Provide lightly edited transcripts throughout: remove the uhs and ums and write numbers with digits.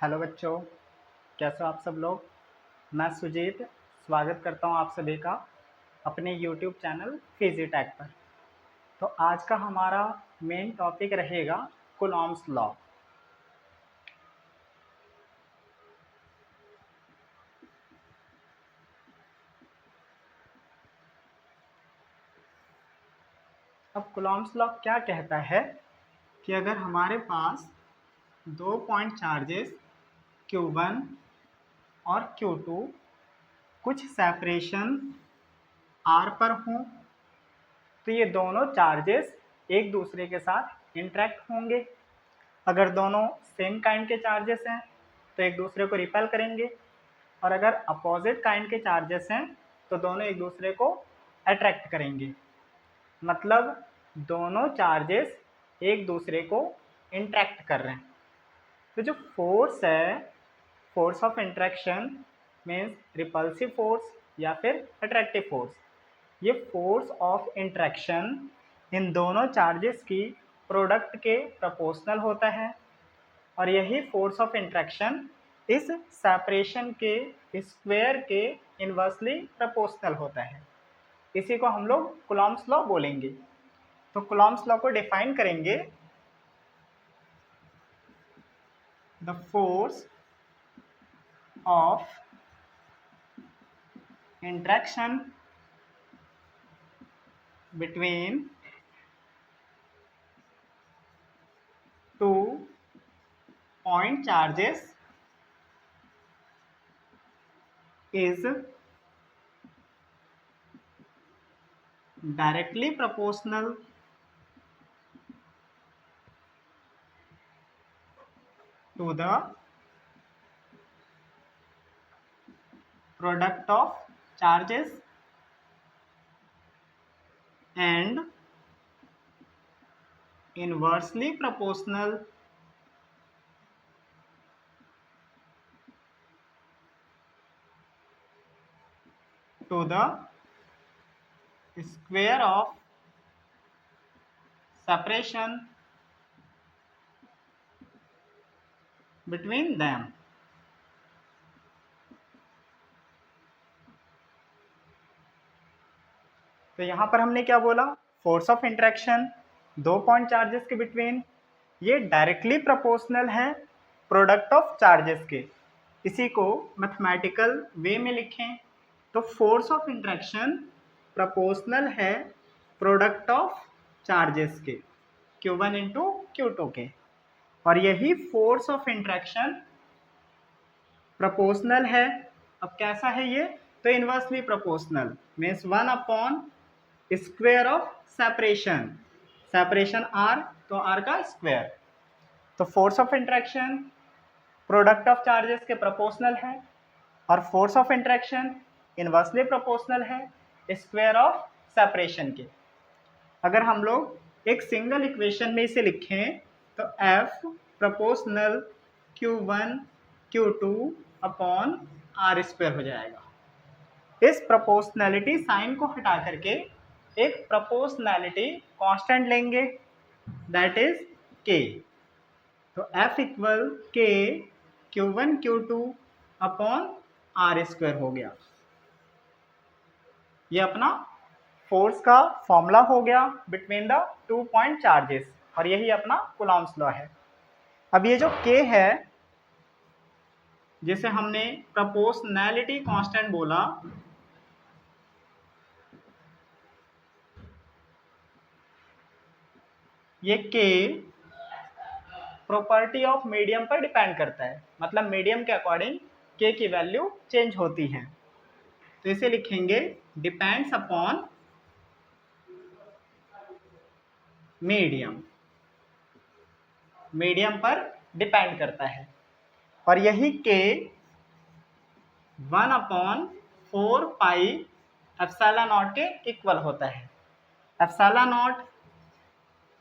Hello बच्चों, कैसे हो आप सब लोग। मैं सुजीत स्वागत करता हूं आप सभी का अपने यूट्यूब चैनल फिजिटैक पर। तो आज का हमारा मेन टॉपिक रहेगा कूलॉम्स लॉ। अब कूलॉम्स लॉ क्या कहता है कि अगर हमारे पास 2 पॉइंट चार्जेस Q1 और Q2 कुछ सेपरेशन R पर हों तो ये दोनों चार्जेस एक दूसरे के साथ इंटरेक्ट होंगे। अगर दोनों सेम काइंड के चार्जेस हैं तो एक दूसरे को रिपेल करेंगे, और अगर अपोजिट काइंड के चार्जेस हैं तो दोनों एक दूसरे को अट्रैक्ट करेंगे। मतलब दोनों चार्जेस एक दूसरे को इंटरेक्ट कर रहे हैं। तो जो फोर्स है, force of interaction means repulsive force या फिर अट्रैक्टिव फोर्स, ये फोर्स ऑफ इंट्रैक्शन इन दोनों चार्जेस की प्रोडक्ट के प्रोपोर्शनल होता है, और यही फोर्स ऑफ इंट्रैक्शन इस सेपरेशन के स्क्वायर के इन्वर्सली प्रोपोर्शनल होता है। इसी को हम लोग कूलॉम्स लॉ बोलेंगे। तो कूलॉम्स लॉ को डिफाइन करेंगे, the force of interaction between two point charges is directly proportional to the product of charges and inversely proportional to the square of separation between them। तो यहाँ पर हमने क्या बोला, फोर्स ऑफ इंट्रैक्शन दो point charges के between ये directly proportional है प्रोडक्ट ऑफ चार्जेस के। इसी को मैथमेटिकल वे में लिखें तो फोर्स ऑफ इंट्रैक्शन प्रोपोर्शनल है प्रोडक्ट ऑफ चार्जेस के, Q1 इंटू Q2 के, और यही फोर्स ऑफ इंट्रैक्शन प्रोपोर्शनल है। अब कैसा है ये, तो inversely proportional means 1 upon square of separation, separation R तो R का स्क्वायर। तो force of interaction product of charges के प्रोपोर्शनल है, और force of interaction inversely proportional है स्क्वायर ऑफ सेपरेशन के। अगर हम लोग एक सिंगल इक्वेशन में इसे लिखें तो F proportional Q1 Q2 upon R square हो जाएगा। इस प्रोपोर्शनैलिटी साइन को हटा करके एक प्रोपोर्शनैलिटी कांस्टेंट लेंगे, दैट इज K। तो F equal K Q1 Q2 upon R square हो गया। ये अपना फोर्स का फॉर्मूला हो गया बिटवीन द 2 पॉइंट चार्जेस, और यही अपना कूलॉम्स लॉ है। अब ये जो K है जिसे हमने प्रोपोर्शनैलिटी कांस्टेंट बोला, ये K प्रॉपर्टी ऑफ मीडियम पर डिपेंड करता है। मतलब मीडियम के अकॉर्डिंग K की वैल्यू चेंज होती है। तो इसे लिखेंगे डिपेंड्स अपॉन मीडियम, मीडियम पर डिपेंड करता है, और यही K 1 upon 4 pi epsilon not के इक्वल होता है। एप्सिलॉन नॉट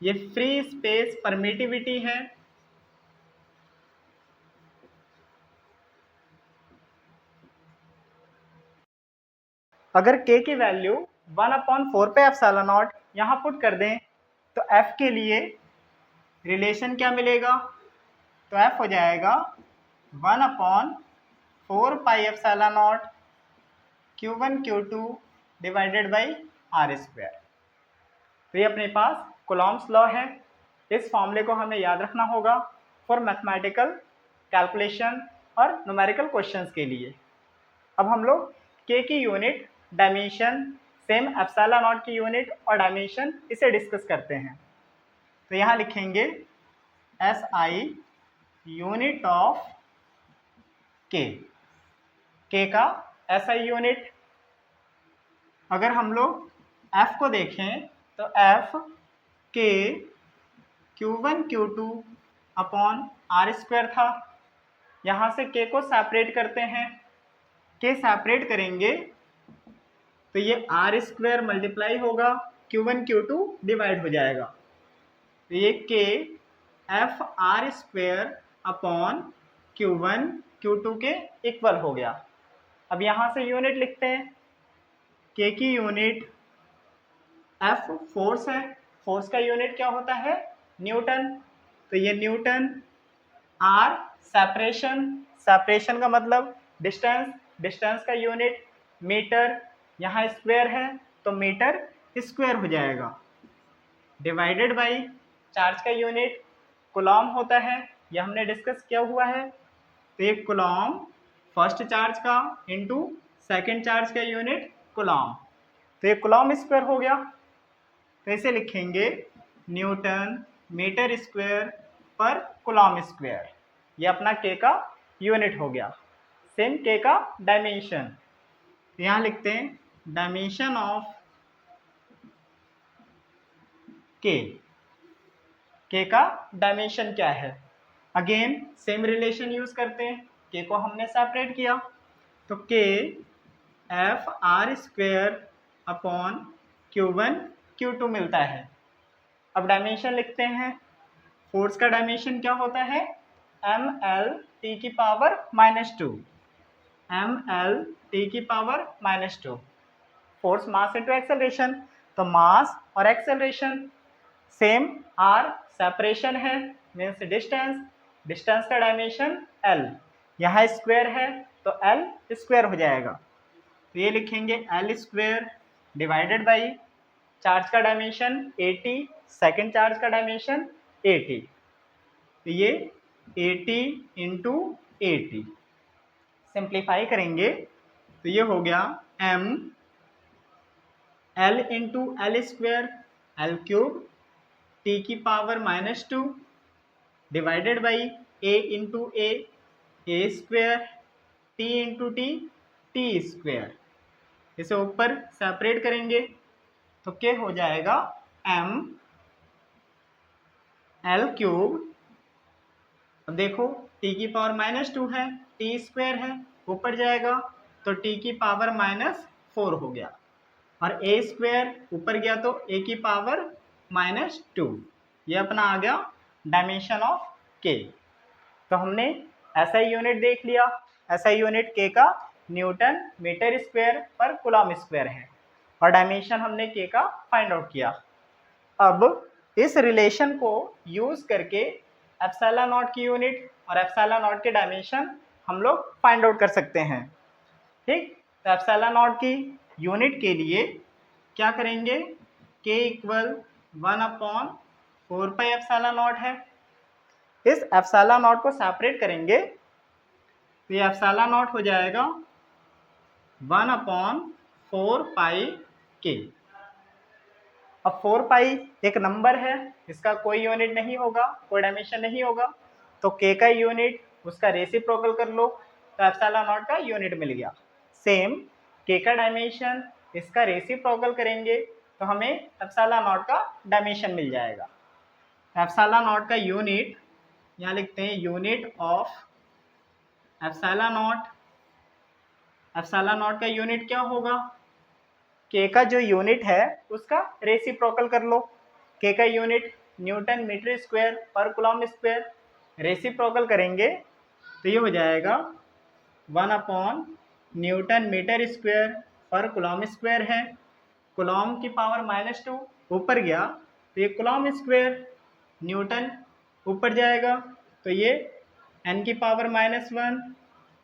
ये फ्री स्पेस परमिटिविटी है, अगर K की वैल्यू 1 अपॉन 4 पे एप्सिलॉन नॉट यहाँ पुट कर दें तो F के लिए रिलेशन क्या मिलेगा, तो F हो जाएगा 1/4πε0 Q1 Q2 divided by R square. तो ये अपने पास कूलॉम्स लॉ है। इस फॉर्मूले को हमें याद रखना होगा फॉर मैथमेटिकल कैलकुलेशन और न्यूमेरिकल क्वेश्चंस के लिए। अब हम लोग के की unit, dimension, same epsilon not की यूनिट और डायमेंशन इसे डिस्कस करते हैं। तो यहाँ लिखेंगे एस आई यूनिट ऑफ के का एस आई यूनिट। अगर हम लोग एफ को देखें तो एफ के Q1 Q2 upon are square था। यहाँ से के को सेपरेट करते हैं, के सेपरेट करेंगे तो ये आर स्क्वायर मल्टीप्लाई होगा, Q1 Q2 डिवाइड हो जाएगा। तो ये के F R square upon Q1 Q2 के इक्वल हो गया। अब यहाँ से यूनिट लिखते हैं, के की यूनिट एफ फोर्स है, फोर्स का यूनिट क्या होता है, न्यूटन। तो ये न्यूटन, आर सेपरेशन, सेपरेशन का मतलब डिस्टेंस, डिस्टेंस का यूनिट मीटर, यहाँ स्क्वायर है तो मीटर स्क्वायर हो जाएगा, डिवाइडेड बाई चार्ज का यूनिट कूलॉम होता है, यह हमने डिस्कस किया हुआ है। तो ये कूलॉम फर्स्ट चार्ज का इंटू सेकेंड चार्ज का यूनिट कूलॉम, तो ये कूलॉम स्क्वायर हो गया। तो इसे लिखेंगे Newton metre square per coulomb square, ये अपना के का यूनिट हो गया। सेम के का डायमेंशन, तो यहाँ लिखते हैं डायमेंशन ऑफ के का डायमेंशन क्या है। अगेन सेम रिलेशन यूज करते हैं, के को हमने सेपरेट किया तो के F R square upon Q1 Q2 मिलता है। अब डायमेंशन लिखते हैं, फोर्स का डायमेंशन क्या होता है, mL/-2, mL/-2, force mass into acceleration. तो मास और एक्सेलरेशन सेम, आर सेपरेशन है मीन्स डिस्टेंस, डिस्टेंस का डायमेंशन L, यहाँ स्क्वायर है तो L स्क्वायर हो जाएगा। तो ये लिखेंगे L square divided by charge का डायमेंशन 80, सेकेंड चार्ज का डायमेंशन 80, तो ये 80 इंटू 80 सिंप्लीफाई करेंगे तो ये हो गया m L into L square L cube T⁻⁻2 divided by a into a square, T into T square. इसे ऊपर सेपरेट करेंगे तो क्या हो जाएगा m L क्यूब, अब देखो T⁻⁻2 है, T स्क्वायर है, ऊपर जाएगा तो T⁻⁻4 हो गया, और a स्क्वायर ऊपर गया तो A⁻−2, ये अपना आ गया डायमेंशन ऑफ के। तो हमने ऐसा यूनिट देख लिया, ऐसा यूनिट के का Newton metre square per coulomb square है, और डायमेंशन हमने के का फाइंड आउट किया। अब इस रिलेशन को यूज करके एप्सिलॉन नॉट की यूनिट और एप्सिलॉन नॉट के डायमेंशन हम लोग फाइंड आउट कर सकते हैं। ठीक, तो एप्सिलॉन नॉट की यूनिट के लिए क्या करेंगे, के इक्वल 1/4π एप्सिलॉन नॉट है। इस एप्सिलॉन नॉट को सेपरेट करेंगे तो ये एप्सिलॉन नॉट हो जाएगा 1/4π। अब 4π एक नंबर है, इसका कोई यूनिट नहीं होगा, कोई डायमेंशन नहीं होगा, तो के का यूनिट उसका रेसिप्रोकल कर लो तो एप्सिलॉन नॉट का यूनिट मिल गया। सेम के का डायमेंशन इसका रेसिप्रोकल करेंगे तो हमें एप्सिलॉन नॉट का डायमेंशन मिल जाएगा। एप्सिलॉन नॉट का यूनिट यहाँ लिखते हैं, unit of epsilon not, epsilon not का यूनिट क्या होगा, के का जो यूनिट है उसका रेसिप्रोकल कर लो। के का unit Newton metre square per coulomb square, reciprocal करेंगे तो ये हो जाएगा 1/न्यूटन metre square per coulomb square है, कूलॉम की पावर -2 ऊपर गया तो ये कूलॉम स्क्वायर, न्यूटन ऊपर जाएगा तो ये n की पावर -1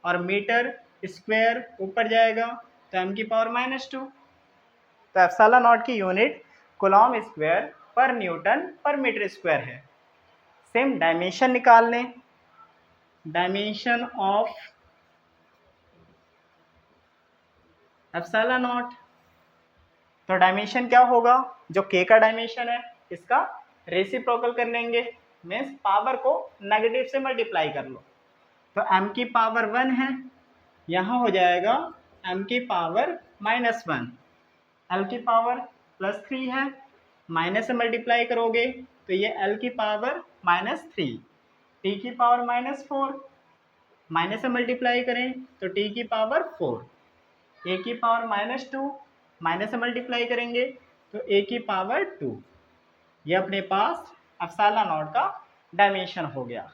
और मीटर स्क्वायर ऊपर जाएगा तो m की पावर -2। तो एप्सिलॉन नॉट की unit Coulomb square per newton per metre square है। सेम डायमेंशन निकाल लें, डायमेंशन ऑफ एप्सिलॉन नॉट। तो डायमेंशन क्या होगा, जो k का डायमेंशन है इसका रेसिप्रोकल कर लेंगे, मीन्स पावर को नेगेटिव से मल्टीप्लाई कर लो। तो m की पावर 1 है, यहाँ हो जाएगा m की पावर -1, l की पावर +3 है, माइनस से मल्टीप्लाई करोगे तो ये l की पावर -3, t की पावर -4, माइनस से मल्टीप्लाई करें तो t की पावर 4, a की पावर -2, माइनस से मल्टीप्लाई करेंगे तो a की पावर 2। ये अपने पास एप्सिलॉन नॉट का डायमेंशन हो गया।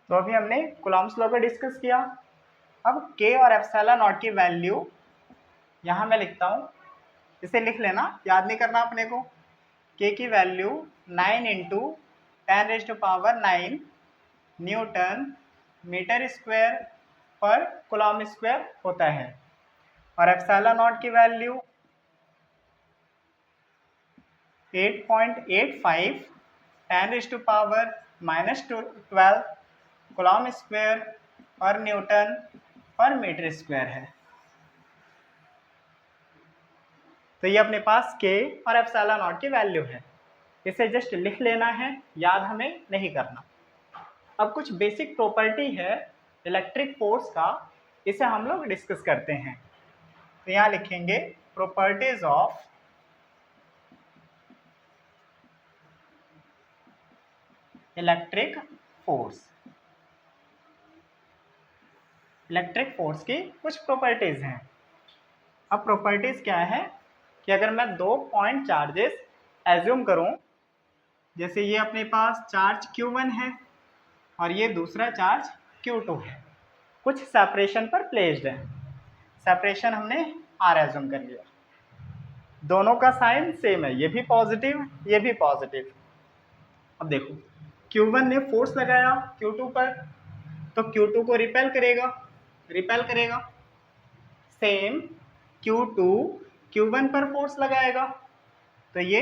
तो अभी हमने कूलॉम्स लॉ को डिस्कस किया। अब k और एप्सिलॉन नॉट की वैल्यू यहाँ मैं लिखता हूँ, इसे लिख लेना, याद नहीं करना अपने को। k की value 9 × 10⁻⁹ Newton metre square per coulomb square होता है, और एप्सिलॉन नॉट की value 8.85 10⁻⁻12 coulomb square per newton per metre square है। तो ये अपने पास k और एप्सिलॉन नॉट की वैल्यू है, इसे जस्ट लिख लेना है, याद हमें नहीं करना। अब कुछ बेसिक प्रॉपर्टी है इलेक्ट्रिक फोर्स का, इसे हम लोग डिस्कस करते हैं। तो यहाँ लिखेंगे properties of electric force. Electric force की कुछ प्रॉपर्टीज हैं। अब प्रॉपर्टीज क्या है कि अगर मैं 2 पॉइंट चार्जेस एज्यूम करूं, जैसे ये अपने पास चार्ज Q1 है और ये दूसरा चार्ज Q2 है, कुछ सेपरेशन पर प्लेस्ड है। सेपरेशन हमने R एज्यूम कर लिया, दोनों का साइन सेम है, ये भी पॉजिटिव ये भी पॉजिटिव। अब देखो Q1 ने फोर्स लगाया Q2 पर, तो Q2 को रिपेल करेगा। सेम Q2 Q1 पर फोर्स लगाएगा तो ये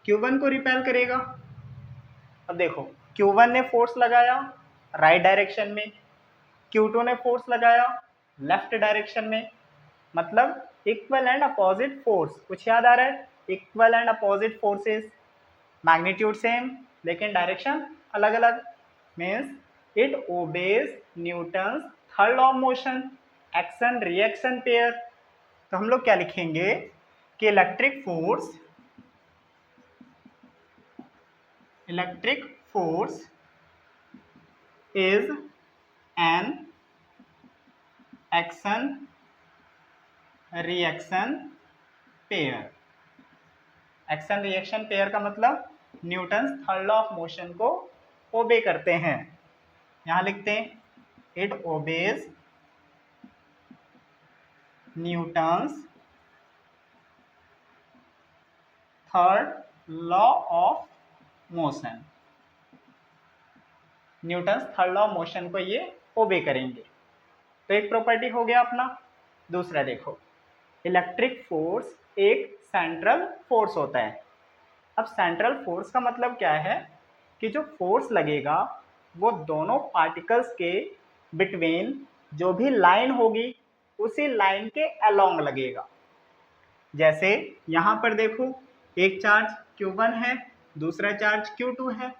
Q1 को रिपेल करेगा। अब देखो Q1 ने फोर्स लगाया राइट डायरेक्शन में, Q2 ने फोर्स लगाया लेफ्ट डायरेक्शन में, मतलब इक्वल एंड अपोजिट फोर्स। कुछ याद आ रहा है? Equal and opposite forces, magnitude same लेकिन डायरेक्शन अलग अलग, means it obeys Newton's third law of motion, action reaction pair. तो हम लोग क्या लिखेंगे कि electric force is an action reaction pair. Action reaction pair का मतलब Newton's third law of motion को ओबे करते हैं। यहां लिखते हैं it obeys Newton's third law of motion. Newton's third law of motion को ये ओबे करेंगे। तो एक प्रॉपर्टी हो गया अपना। दूसरा देखो, इलेक्ट्रिक फोर्स एक सेंट्रल फोर्स होता है। अब सेंट्रल फोर्स का मतलब क्या है कि जो फोर्स लगेगा वो दोनों पार्टिकल्स के बिटवीन जो भी लाइन होगी उसी लाइन के अलोंग लगेगा। जैसे यहाँ पर देखो, एक चार्ज Q1 है, दूसरा चार्ज Q2 है।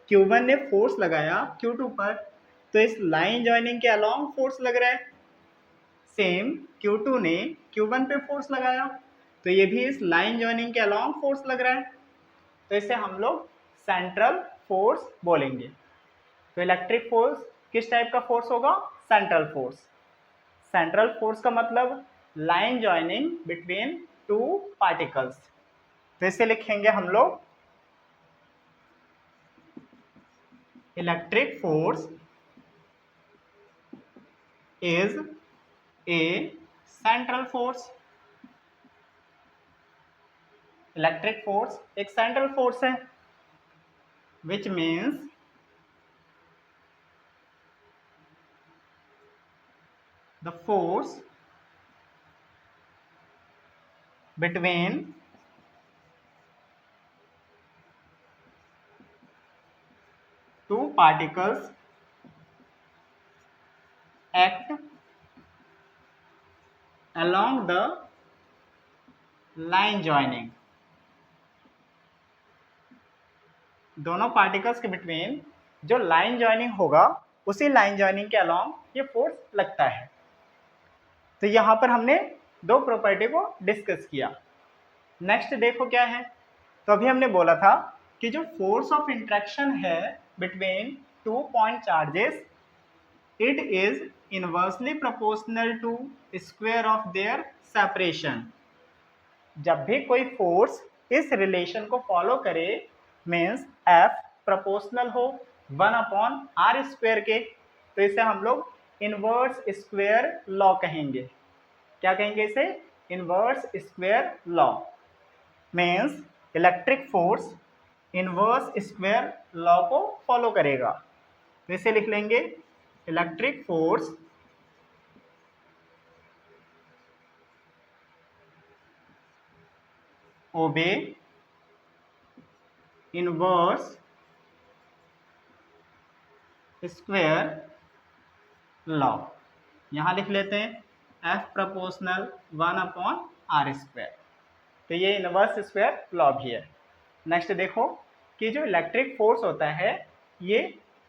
Q1 ने फोर्स लगाया Q2 पर, तो इस लाइन जॉइनिंग के अलोंग फोर्स लग रहा है। सेम Q2 ने Q1 पे फोर्स लगाया, तो ये भी इस लाइन जॉइनिंग के अलोंग फोर्स लग रहा है। तो इसे हम लोग सेंट्रल फोर्स बोलेंगे। तो इलेक्ट्रिक फोर्स किस टाइप का फोर्स होगा? Central force. सेंट्रल फोर्स का मतलब line joining between two particles. तो इसे लिखेंगे हम लोग electric force is a central force. Electric force एक सेंट्रल फोर्स है, which means the force between two particles act along the line joining। दोनों पार्टिकल्स के बिटवीन जो लाइन जॉइनिंग होगा उसी लाइन जॉइनिंग के अलोंग ये फोर्स लगता है। तो यहाँ पर हमने दो प्रॉपर्टी को डिस्कस किया। नेक्स्ट देखो क्या है। तो अभी हमने बोला था कि जो फोर्स ऑफ इंट्रैक्शन है between two point charges, it is inversely proportional to square of their separation. जब भी कोई फोर्स इस रिलेशन को फॉलो करे, मीन्स F प्रोपोर्शनल हो 1/r² के, तो इसे हम लोग इनवर्स स्क्वायर लॉ कहेंगे। क्या कहेंगे इसे? Inverse square law. Means electric force inverse square law को फॉलो करेगा। तो इसे लिख लेंगे electric force obey inverse square law. यहाँ लिख लेते हैं F प्रोपोर्शनल 1/r²। तो ये इनवर्स स्क्वायर लॉ भी है। नेक्स्ट देखो कि जो इलेक्ट्रिक फोर्स होता है ये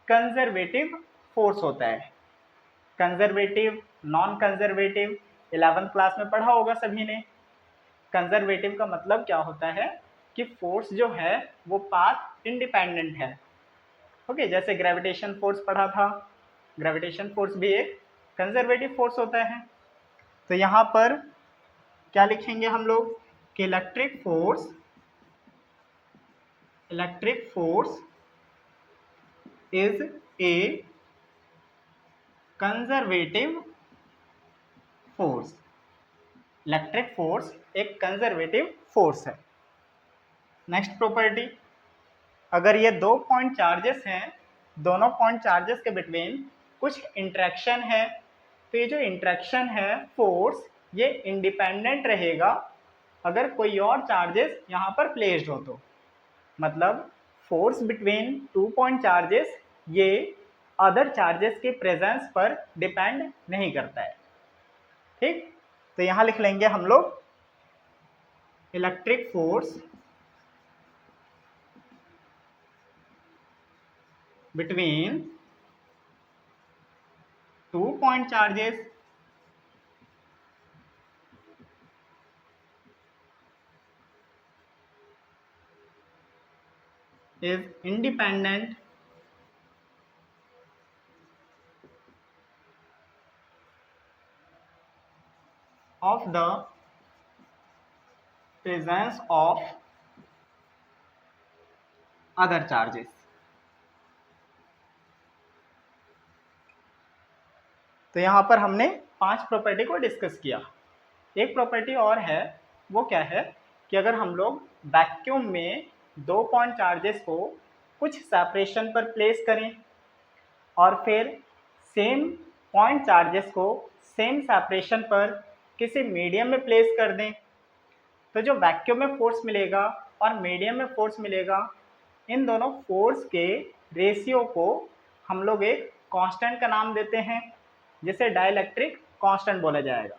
कंजर्वेटिव फोर्स होता है। Conservative, non conservative 11th class में पढ़ा होगा सभी ने। कंजर्वेटिव का मतलब क्या होता है कि फोर्स जो है वो पाथ इंडिपेंडेंट है। ओके, जैसे ग्रेविटेशन फोर्स पढ़ा था, ग्रेविटेशन फोर्स भी एक कंजर्वेटिव फोर्स होता है। तो यहाँ पर क्या लिखेंगे हम लोग कि electric force is a conservative force. Electric force एक कंजर्वेटिव फोर्स है। नेक्स्ट प्रॉपर्टी, अगर ये दो पॉइंट चार्जेस हैं, दोनों पॉइंट चार्जेस के बिटवीन कुछ इंट्रैक्शन है, तो ये जो इंट्रैक्शन है फोर्स ये इंडिपेंडेंट रहेगा अगर कोई और चार्जेस यहाँ पर प्लेस्ड हो तो। मतलब force between two point charges ये अदर चार्जेस के प्रेजेंस पर डिपेंड नहीं करता है। ठीक, तो यहाँ लिख लेंगे हम लोग electric force between two point charges is independent of the presence of other charges। तो यहाँ पर हमने 5 प्रॉपर्टी को डिस्कस किया। एक प्रॉपर्टी और है, वो क्या है कि अगर हम लोग वैक्यूम में दो पॉइंट चार्जेस को कुछ सेपरेशन पर प्लेस करें और फिर सेम पॉइंट चार्जेस को सेम सेपरेशन पर किसी मीडियम में प्लेस कर दें, तो जो वैक्यूम में फोर्स मिलेगा और मीडियम में फोर्स मिलेगा, इन दोनों फोर्स के रेशियो को हम लोग एक कांस्टेंट का नाम देते हैं, जिसे डाइलेक्ट्रिक कांस्टेंट बोला जाएगा।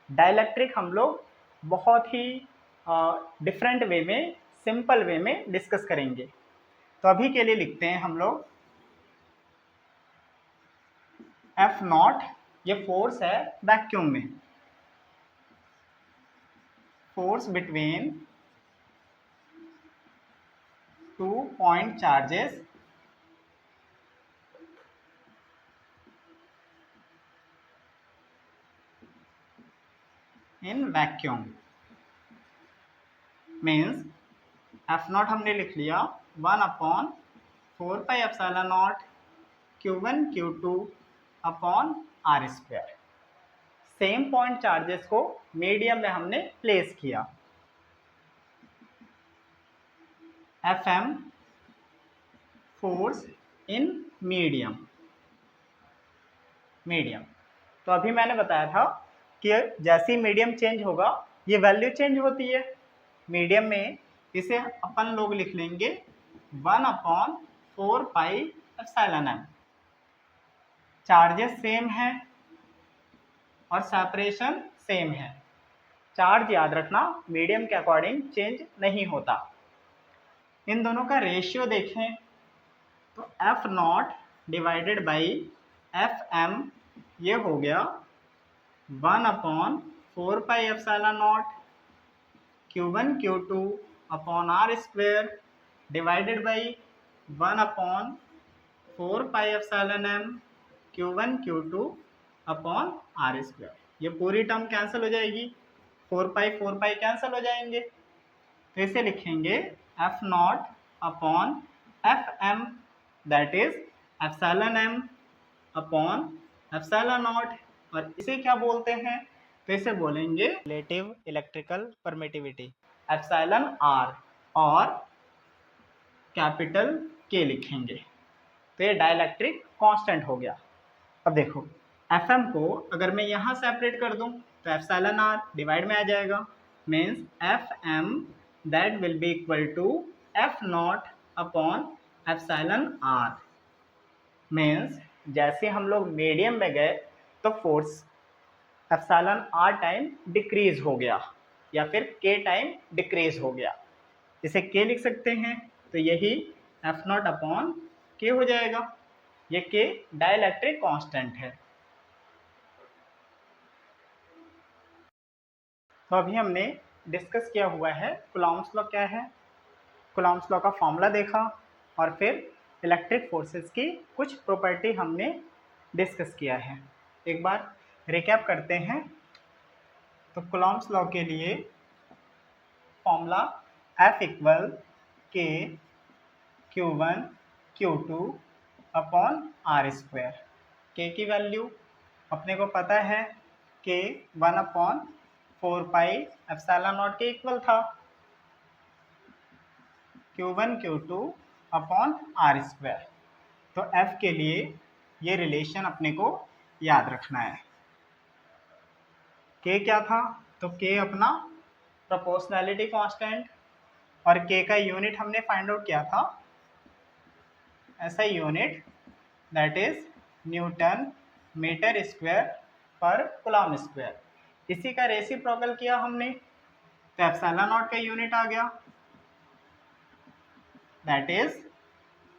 डाइलेक्ट्रिक हम लोग बहुत ही डिफरेंट वे में, सिंपल वे में डिस्कस करेंगे। तो अभी के लिए लिखते हैं हम लोग F0, ये फोर्स है वैक्यूम में, force between 2 point charges in vacuum means F0 हमने लिख लिया 1/4πε0 Q1 Q2 upon R square. Same point charges को मीडियम में हमने प्लेस किया। FM फोर्स इन मीडियम, तो अभी मैंने बताया था कि जैसे ही मीडियम चेंज होगा ये वैल्यू चेंज होती है। मीडियम में इसे अपन लोग लिख लेंगे 1/4πε0। चार्जेस सेम है और सेपरेशन सेम है। चार्ज याद रखना मीडियम के अकॉर्डिंग चेंज नहीं होता। इन दोनों का रेशियो देखें तो F0 डिवाइडेड बाई FM ये हो गया 1/4πε0 Q1 Q2 upon R square divided by 1/4πε0 Q1 Q2 upon R square. ये पूरी टर्म कैंसिल हो जाएगी, 4π कैंसिल हो जाएंगे, तो इसे लिखेंगे F0 upon FM that is ε0 upon ε0, और इसे क्या बोलते हैं, तो इसे बोलेंगे रिलेटिव इलेक्ट्रिकल परमिटिविटी εr और कैपिटल K लिखेंगे। तो ये डाइलेक्ट्रिक कांस्टेंट हो गया। अब देखो FM को अगर मैं यहाँ सेपरेट कर दूँ तो εr डिवाइड में आ जाएगा, means FM that will be equal to F0 upon εr। Means जैसे हम लोग मीडियम में गए तो फोर्स εr टाइम डिक्रीज हो गया या फिर K टाइम डिक्रीज हो गया, इसे K लिख सकते हैं। तो यही F0 अपॉन K हो जाएगा। ये K डाइलेक्ट्रिक कांस्टेंट है। तो अभी हमने डिस्कस किया हुआ है कूलॉम्स लॉ क्या है, कूलॉम्स लॉ का फॉर्मूला देखा और फिर इलेक्ट्रिक फोर्सेस की कुछ प्रॉपर्टी हमने डिस्कस किया है। एक बार रिकैप करते हैं। तो कूलॉम्स लॉ के लिए formula F equal K Q1 Q2 upon R square. K की वैल्यू अपने को पता है K 1/4πε0 के इक्वल था, Q1 Q2 upon R square. तो F के लिए ये रिलेशन अपने को याद रखना है। K क्या था, तो K अपना प्रोपोर्शनैलिटी कांस्टेंट, और K का यूनिट हमने फाइंड आउट किया था ऐसा unit that is newton metre square per coulomb square. इसी का रेसिप्रोकल किया हमने तो ε0 का यूनिट आ गया that is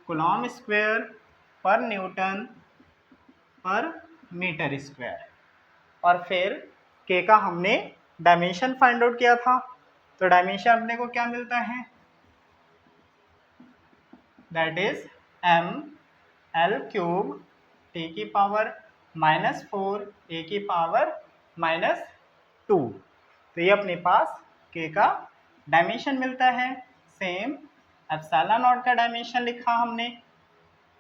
Coulomb square per newton per metre square. और फिर K का हमने डायमेंशन फाइंड आउट किया था, तो डायमेंशन अपने को क्या मिलता है दैट इज ml³ T की पावर -4 A की पावर -2। तो ये अपने पास K का डायमेंशन मिलता है। सेम ε0 का डायमेंशन लिखा हमने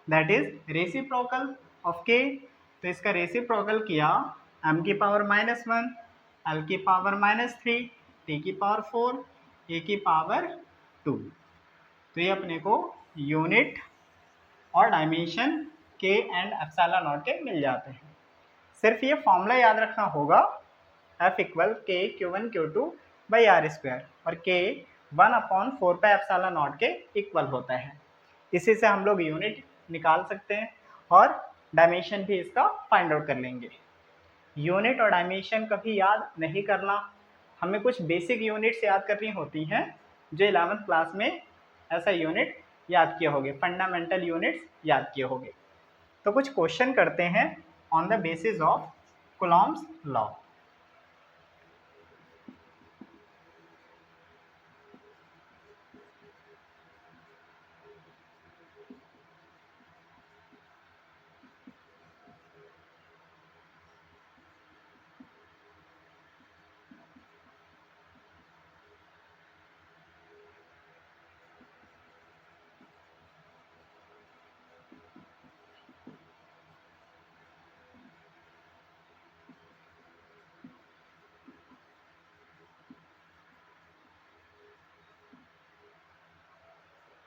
that is reciprocal of K। तो इसका रेसिप्रोकल किया m की पावर -1 L की पावर -3 T की पावर 4 A की पावर 2। तो ये अपने को यूनिट और डायमेंशन K एंड ε0 के मिल जाते हैं। सिर्फ ये फॉर्मूला याद रखना होगा F equal K Q1 Q2 by R square, और के 1/4πε0 के इक्वल होता है। इसी से हम लोग यूनिट निकाल सकते हैं और डायमेंशन भी इसका फाइंड आउट कर लेंगे। यूनिट और डायमेंशन कभी याद नहीं करना, हमें कुछ बेसिक यूनिट्स याद करनी होती हैं जो 11th क्लास में ऐसा यूनिट याद किए होंगे, फंडामेंटल यूनिट्स याद किए होंगे। तो कुछ क्वेश्चन करते हैं on the basis of Coulomb's law.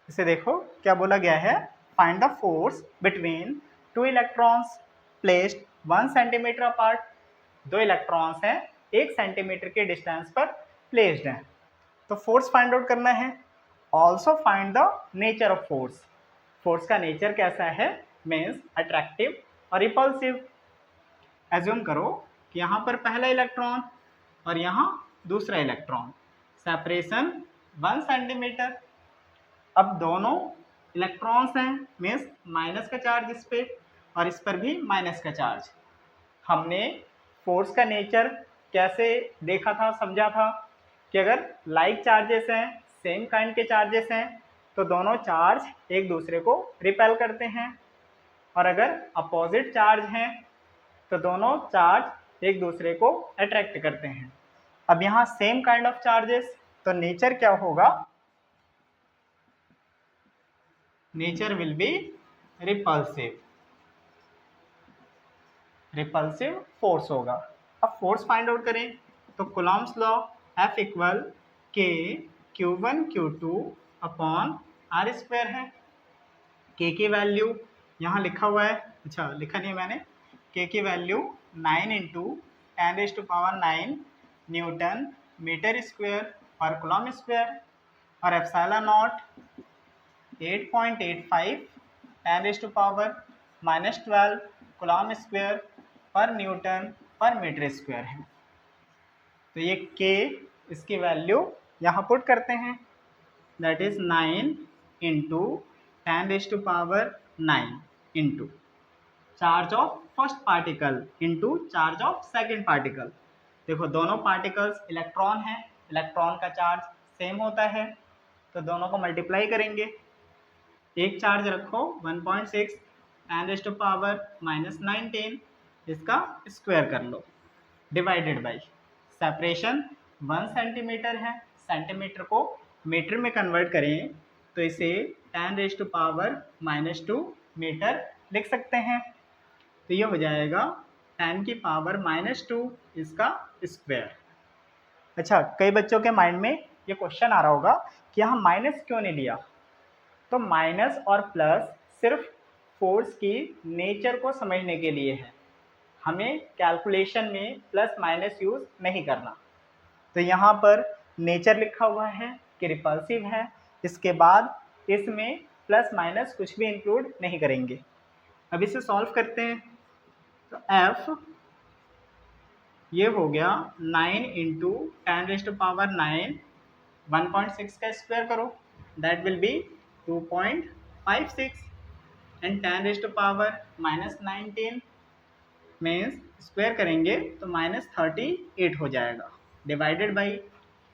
इसे देखो क्या बोला गया है, find the force between two electrons placed 1 centimetre apart. दो इलेक्ट्रॉन्स हैं 1 सेंटीमीटर के डिस्टेंस पर प्लेस्ड हैं, तो फोर्स फाइंड आउट करना है। Also find the nature of force, force का नेचर कैसा है, मीन्स अट्रैक्टिव और रिपल्सिव। एज्यूम करो कि यहाँ पर पहला इलेक्ट्रॉन और यहाँ दूसरा इलेक्ट्रॉन, सेपरेशन 1 सेंटीमीटर। अब दोनों इलेक्ट्रॉन्स हैं, मीन्स माइनस का चार्ज इस पे और इस पर भी माइनस का चार्ज। हमने फोर्स का नेचर कैसे देखा था, समझा था कि अगर लाइक चार्जेस हैं, सेम काइंड के चार्जेस हैं, तो दोनों चार्ज एक दूसरे को रिपेल करते हैं, और अगर अपोजिट चार्ज हैं तो दोनों चार्ज एक दूसरे को अट्रैक्ट करते हैं। अब यहाँ सेम काइंड ऑफ चार्जेस, तो नेचर क्या होगा, nature will be repulsive, repulsive force होगा। अब फोर्स फाइंड आउट करें तो कूलॉम्स लॉ F इक्वल के Q1 Q2 upon are square है। के की वैल्यू यहाँ लिखा हुआ है, अच्छा लिखा नहीं मैंने, के की value 9 into 10⁹ newton metre square per coulomb square, और epsilon naught 8.85 10⁻⁻12 coulomb square per newton per metre square है। तो ये के, इसकी वैल्यू यहाँ पुट करते हैं, that is 9 into 10⁻9 into charge of first particle into charge of second particle. देखो दोनों पार्टिकल्स इलेक्ट्रॉन हैं, इलेक्ट्रॉन का चार्ज सेम होता है, तो दोनों को मल्टीप्लाई करेंगे। एक चार्ज रखो 1.6 10⁻⁻19, इसका स्क्वायर कर लो, डिवाइडेड बाई सेपरेशन 1 सेंटीमीटर है, सेंटीमीटर को मीटर में कन्वर्ट करें तो इसे 10⁻⁻2 मीटर लिख सकते हैं। तो ये हो जाएगा 10⁻⁻2 इसका स्क्वायर। अच्छा, कई बच्चों के माइंड में ये क्वेश्चन आ रहा होगा कि यहाँ माइनस क्यों नहीं लिया, तो माइनस और प्लस सिर्फ फोर्स की नेचर को समझने के लिए है, हमें कैलकुलेशन में प्लस माइनस यूज़ नहीं करना। तो यहाँ पर नेचर लिखा हुआ है कि रिपल्सिव है, इसके बाद इसमें प्लस माइनस कुछ भी इंक्लूड नहीं करेंगे। अब इसे सॉल्व करते हैं, तो F ये हो गया 9 इंटू 10⁻9 1.6 का स्क्वायर करो, that will B 2.56 and 10⁻⁻19 means square करेंगे तो -38 हो जाएगा, डिवाइडेड बाई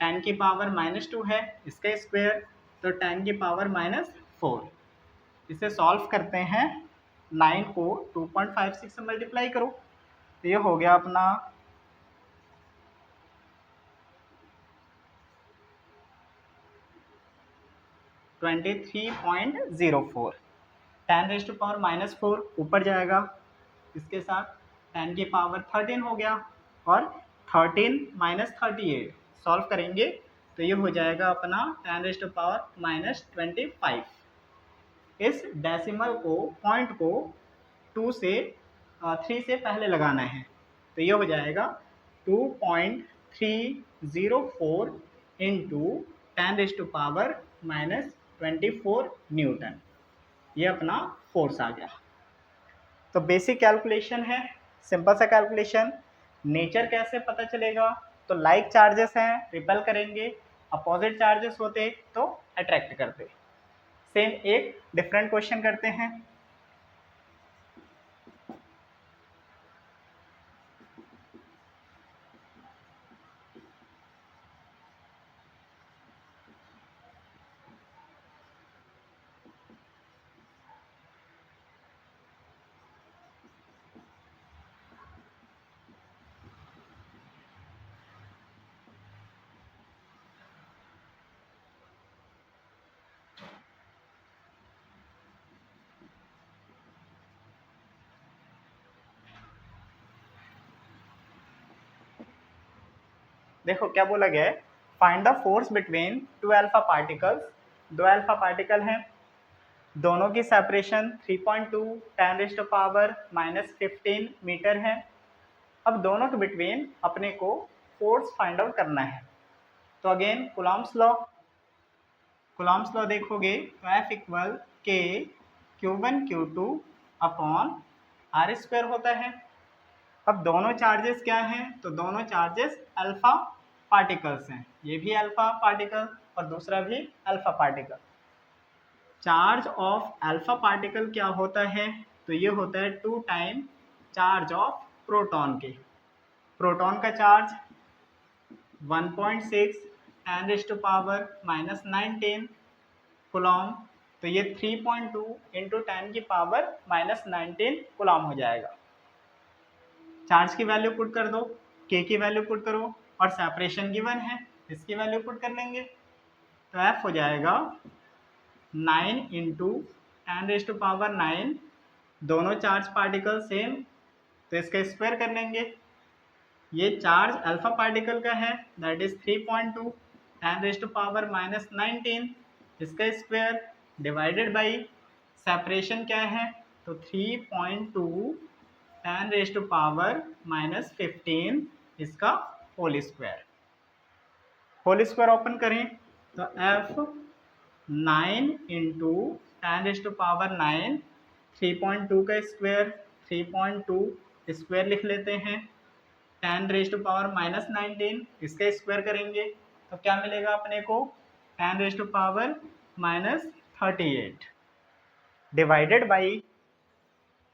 10⁻⁻2 है, इसका स्क्वायर तो 10⁻⁻4। इसे सॉल्व करते हैं, 9 को 2.56 से मल्टीप्लाई करो, तो ये हो गया अपना 23.04। 10⁻⁻4 ऊपर जाएगा, इसके साथ 10⁻13 हो गया, और 13 - 38 सॉल्व करेंगे तो ये हो जाएगा अपना 10⁻⁻25। इस डेसिमल को, पॉइंट को 2 से 3 से पहले लगाना है, तो ये हो जाएगा 2.3 304 इंटू 10⁻⁻24 न्यूटन, ये अपना फोर्स आ गया। तो बेसिक कैलकुलेशन है, सिंपल सा कैलकुलेशन। नेचर कैसे पता चलेगा? तो लाइक चार्जेस हैं रिपेल करेंगे, अपोजिट चार्जेस होते तो अट्रैक्ट करते। सेम एक डिफरेंट क्वेश्चन करते हैं। देखो क्या बोला गया है, find the force between two alpha particles. दो अल्फा पार्टिकल हैं, दोनों की सेपरेशन 3.2 10⁻⁻15 मीटर है। अब दोनों के बिटवीन अपने को फोर्स फाइंड आउट करना है। तो अगेन कूलॉम्स लॉ देखोगे तो F इक्वल के Q1 Q2 upon R square होता है। अब दोनों चार्जेस क्या हैं? तो दोनों चार्जेस अल्फा पार्टिकल्स हैं, ये भी अल्फा पार्टिकल और दूसरा भी alpha particle. Charge of alpha particle क्या होता है? तो ये होता है 2 टाइम चार्ज ऑफ प्रोटॉन के। प्रोटॉन का चार्ज 1.6 10⁻⁻19 कूलॉम, तो ये 3.2 इंटू 10⁻⁻19 कूलॉम हो जाएगा। चार्ज की वैल्यू पुट कर दो, के की वैल्यू पुट करो और सेपरेशन गिवन है, इसकी वैल्यू पुट कर लेंगे। तो एफ हो जाएगा 9 इंटू 10⁻⁹, दोनों चार्ज पार्टिकल सेम तो इसका स्क्वायर कर लेंगे। ये चार्ज अल्फा पार्टिकल का है दैट इज 3.2 10⁻⁻19, इसका स्क्वायर डिवाइडेड बाई सेपरेशन क्या है? तो 3.2 10⁻⁻15 इसका होल स्क्वायर ओपन करें तो F 9 इंटू 10⁻⁹, 3.2 का स्क्वायर 3.2 स्क्वायर लिख लेते हैं, 10⁻⁻19 इसका स्क्वायर करेंगे तो क्या मिलेगा अपने को? 10⁻⁻38 डिवाइडेड बाई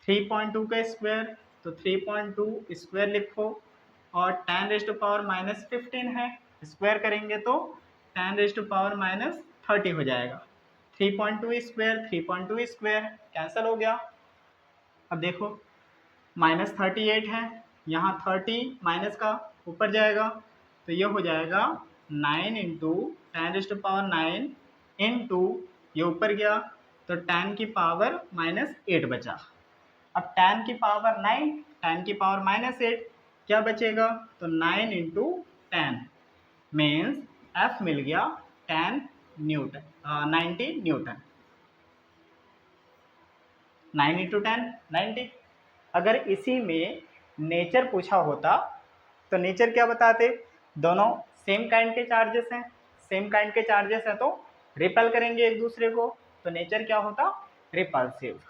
3.2 का स्क्वायर, तो 3.2 स्क्वायर लिखो और 10⁻⁻15 है, स्क्वायर करेंगे तो 10⁻⁻30 हो जाएगा। 3.2 स्क्वायर 3.2 स्क्वायर कैंसिल हो गया। अब देखो -38 है, यहाँ 30 माइनस का ऊपर जाएगा तो ये हो जाएगा 9 इंटू 10⁻⁹ इंटू ये ऊपर गया तो 10⁻⁻8 बचा। अब 10⁻9 10⁻8 क्या बचेगा? तो 9 इंटू 10 मीन्स F मिल गया 10 न्यूटन 90 न्यूटन। 9 इंटू 10 90। अगर इसी में नेचर पूछा होता तो नेचर क्या बताते? दोनों सेम काइंड के चार्जेस हैं, सेम काइंड के चार्जेस हैं तो रिपेल करेंगे एक दूसरे को, तो नेचर क्या होता? रिपल्सिव।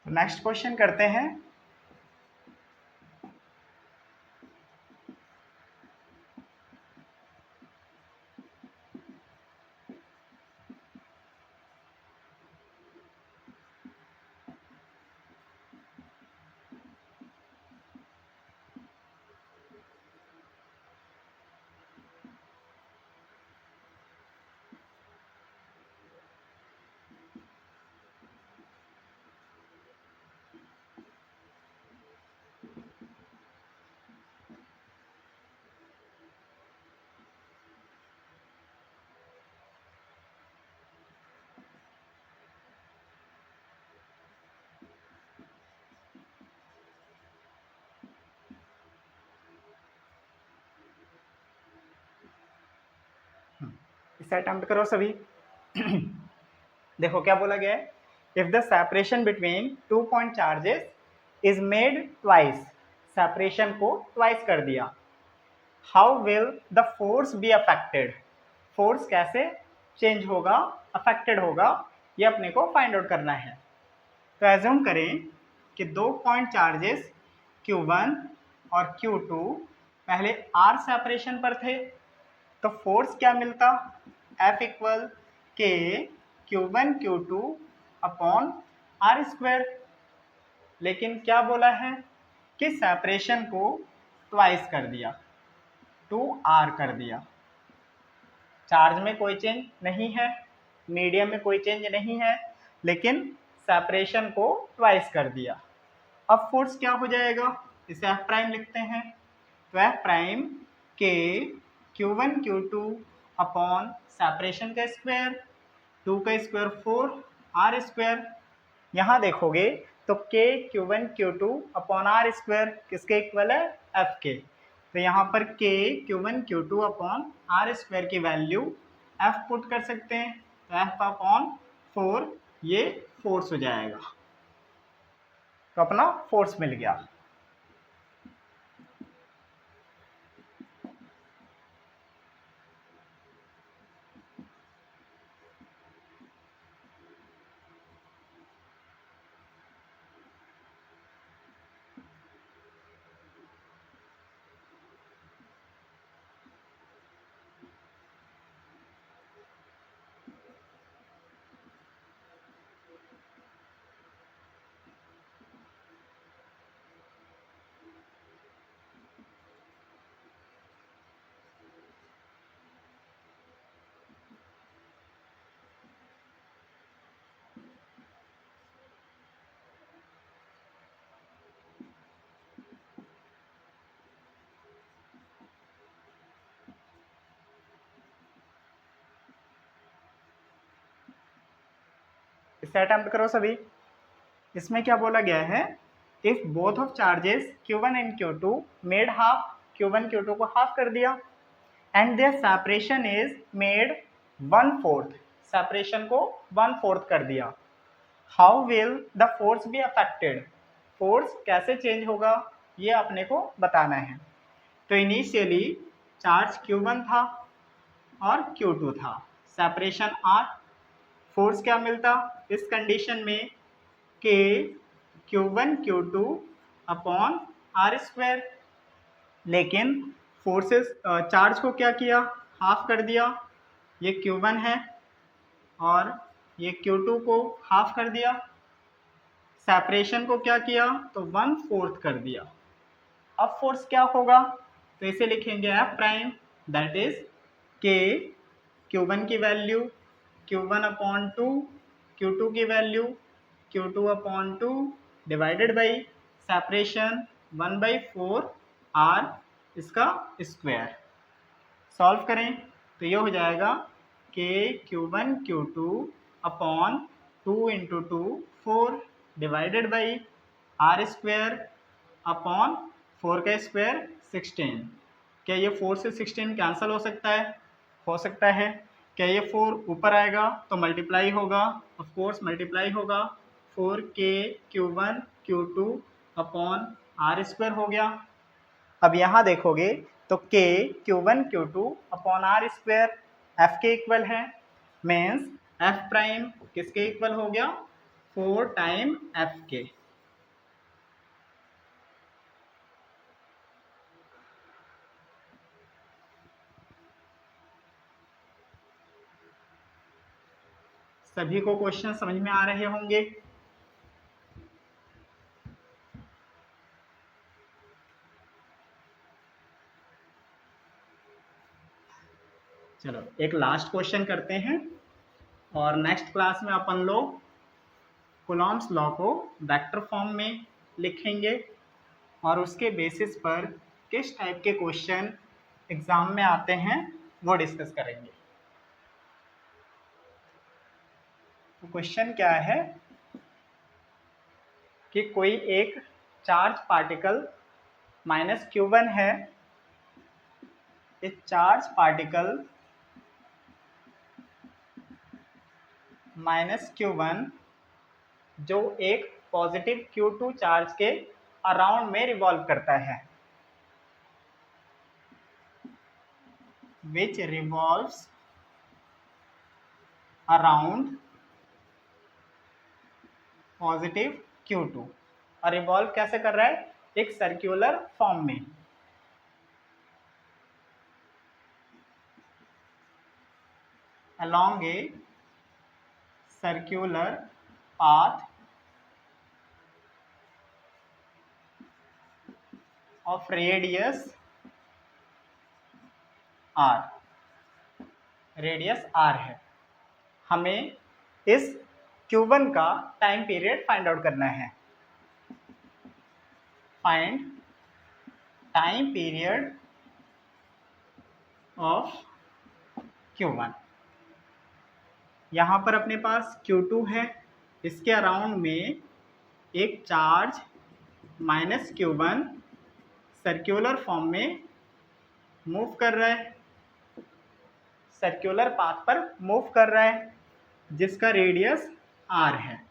तो नेक्स्ट क्वेश्चन करते हैं। इसे अटेम्प्ट करो सभी। देखो क्या बोला गया है, if the separation between 2 point charges is made twice, separation को ट्वाइस कर दिया, how will the force be affected, force कैसे चेंज होगा, अफेक्टेड होगा, ये अपने को फाइंड आउट करना है। तो एज्यूम करें कि 2 पॉइंट चार्जेस Q1 और Q2 पहले R सेपरेशन पर थे, तो फोर्स क्या मिलता, F इक्वल के Q1 Q2 upon R square. लेकिन क्या बोला है कि सेपरेशन को ट्वाइस कर दिया, 2R कर दिया, चार्ज में कोई चेंज नहीं है, मीडियम में कोई चेंज नहीं है, लेकिन सेपरेशन को ट्वाइस कर दिया। अब फोर्स क्या हो जाएगा, इसे F प्राइम लिखते हैं, तो F प्राइम के Q1 Q2 अपॉन सेपरेशन का स्क्वायर, 2 का स्क्वायर 4 R स्क्वायर। यहाँ देखोगे तो K Q1 Q2 upon R square किसके इक्वल है, F के, तो यहाँ पर K Q1 Q2 upon R square की वैल्यू F पुट कर सकते हैं, तो F अपॉन 4 ये फोर्स हो जाएगा, तो अपना फोर्स मिल गया। इसे अटेम्प्ट करो सभी। इसमें क्या बोला गया है, if both of charges Q1 and Q2 made half, Q1 Q2 को हाफ कर दिया, and their separation is made 1/4, separation को 1/4 कर दिया, how will the force be affected, force कैसे चेंज होगा, ये अपने को बताना है। तो इनिशियली चार्ज Q1 था और Q2 था, सेपरेशन R, फोर्स क्या मिलता इस कंडीशन में, के Q1 Q2 upon R square. लेकिन फोर्सेस चार्ज को क्या किया, हाफ कर दिया, ये Q1 है और ये Q2 को हाफ कर दिया, सेपरेशन को क्या किया, तो 1/4 कर दिया। अब फोर्स क्या होगा, तो इसे लिखेंगे F प्राइम, दैट इज के Q1 की वैल्यू Q1 अपॉन 2, Q2 की value Q2 upon 2 divided by separation 1/4 R इसका स्क्वायर। सॉल्व करें तो ये हो जाएगा के Q1 Q2 upon 2 into 2 4 divided by R square upon 4 का स्क्वायर 16। क्या ये 4 से 16 कैंसिल हो सकता है। क्या ये 4 ऊपर आएगा तो मल्टीप्लाई होगा, ऑफ कोर्स मल्टीप्लाई होगा, 4K Q1 Q2 upon R square हो गया। अब यहाँ देखोगे तो K Q1 Q2 upon R square F के इक्वल है, मीन्स F प्राइम किसके इक्वल हो गया, 4 टाइम F के। सभी को क्वेश्चन समझ में आ रहे होंगे। चलो एक लास्ट क्वेश्चन करते हैं और नेक्स्ट क्लास में अपन लोग कूलॉम्स लॉ को वेक्टर फॉर्म में लिखेंगे और उसके बेसिस पर किस टाइप के क्वेश्चन एग्जाम में आते हैं वो डिस्कस करेंगे। तो क्वेश्चन क्या है कि कोई एक चार्ज पार्टिकल -Q1 है, इस चार्ज पार्टिकल माइनस Q1 जो एक पॉजिटिव Q2 चार्ज के अराउंड में रिवॉल्व करता है, which revolves around positive Q2। और रिवॉल्व कैसे कर रहा है? एक सर्कुलर फॉर्म में। along a circular path of radius r, radius r है। हमें इस Q1 का टाइम पीरियड फाइंड आउट करना है। Find time period of Q1। यहाँ पर अपने पास Q2 है, इसके अराउंड में एक charge minus Q1 circular form में मूव कर रहा है, सर्कुलर पाथ पर मूव कर रहा है, जिसका रेडियस r है।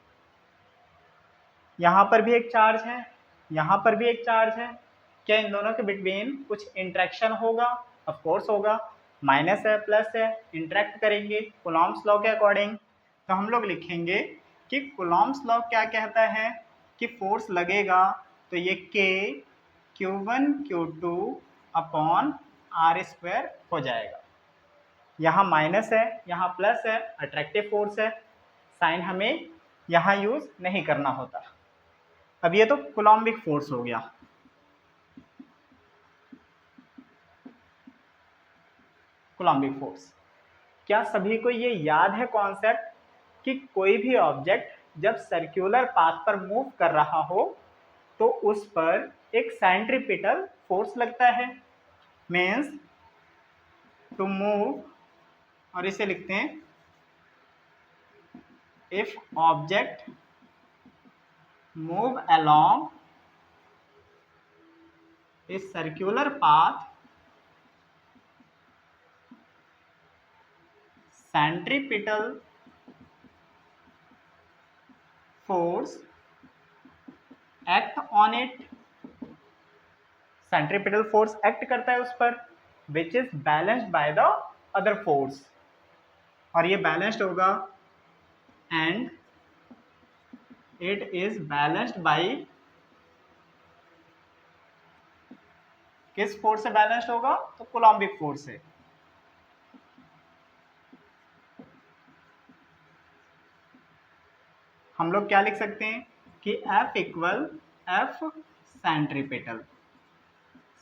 यहाँ पर भी एक चार्ज है, यहाँ पर भी एक चार्ज है। क्या इन दोनों के बिटवीन कुछ इंटरेक्शन होगा? ऑफ कोर्स होगा। माइनस है, प्लस है, इंटरेक्ट करेंगे कूलॉम्स लॉ के अकॉर्डिंग। तो हम लोग लिखेंगे कि कूलॉम्स लॉ क्या कहता है कि फोर्स लगेगा तो ये K Q1 Q2 upon r² हो जाएगा। यहाँ माइनस है, यहाँ प्लस है, अट्रैक्टिव फोर्स है, साइन हमें यहाँ यूज नहीं करना होता। अब ये तो कूलॉम्बिक फोर्स हो गया। कूलॉम्बिक फोर्स, क्या सभी को ये याद है कॉन्सेप्ट कि कोई भी ऑब्जेक्ट जब सर्कुलर पाथ पर मूव कर रहा हो तो उस पर एक सेंट्रीपिटल फोर्स लगता है। मीन्स टू मूव, और इसे लिखते हैं if object move along a circular path centripetal force act on it. Centripetal force act करता है उस पर, which is balanced by the other force, और ये बैलेंस्ड होगा and it is balanced bye, किस फोर्स से बैलेंस्ड होगा? तो कूलॉम्बिक फोर्स से। हम लोग क्या लिख सकते हैं कि F equal F centripetal,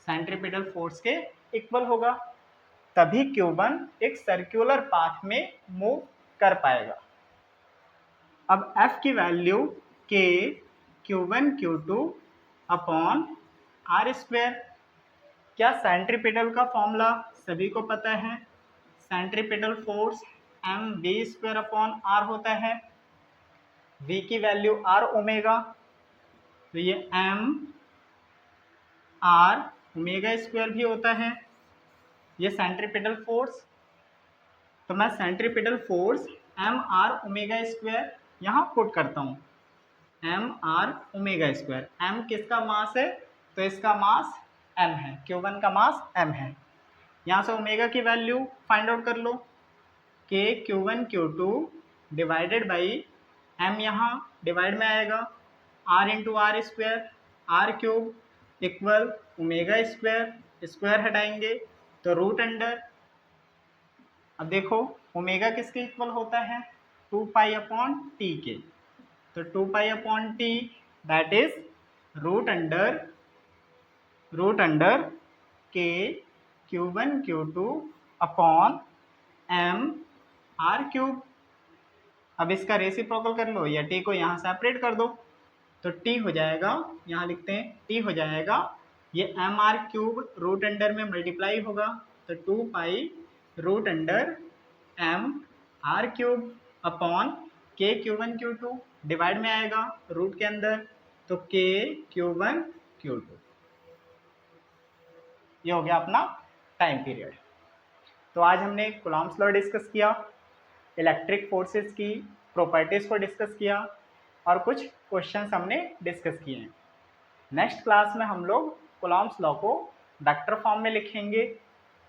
centripetal force के इक्वल होगा, तभी Q1 एक सर्कुलर पाथ में मूव कर पाएगा। अब F की value K Q1 Q2 upon r²। क्या सेंट्रीपिटल का फॉर्मूला सभी को पता है? Centripetal force mv² upon r होता है। v की वैल्यू r ओमेगा, तो ये m r ओमेगा² भी होता है। ये सेंट्रीपिटल फोर्स, तो मैं सेंट्रीपिटल फोर्स m r ओमेगा² यहाँ पुट करता हूँ। m r ओमेगा², m किसका मास है? तो इसका मास m है, Q1 का मास m है। यहाँ से ओमेगा की वैल्यू फाइंड आउट कर लो, K Q1 Q2 divided by m, यहाँ डिवाइड में आएगा r into r², r³ equal omega, square हटाएंगे तो रूट अंडर। अब देखो ओमेगा किसके इक्वल होता है? 2 पाई अपॉन टी के, तो 2 pi upon T that is root under K Q1 Q2 upon m r³। अब इसका रेसिप्रोकल कर लो या टी को यहाँ सेपरेट कर दो, तो टी हो जाएगा, यहाँ लिखते हैं टी हो जाएगा, ये mr³ रूट अंडर में मल्टीप्लाई होगा, तो 2 pi root under mr³ upon K Q1 Q2 divide में आएगा रूट के अंदर, तो K Q1 Q2। ये हो गया अपना टाइम पीरियड। तो आज हमने कूलॉम्स लॉ डिस्कस किया, इलेक्ट्रिक फोर्सेस की प्रॉपर्टीज़ को डिस्कस किया और कुछ क्वेश्चंस हमने डिस्कस किए हैं। नेक्स्ट क्लास में हम लोग कूलॉम्स लॉ को वेक्टर फॉर्म में लिखेंगे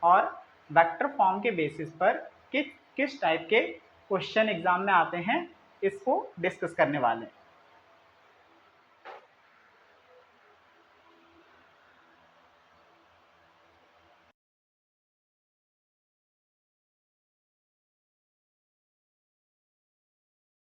और वेक्टर फॉर्म के बेसिस पर किस टाइप के क्वेश्चन एग्जाम में आते हैं इसको डिस्कस करने वाले हैं।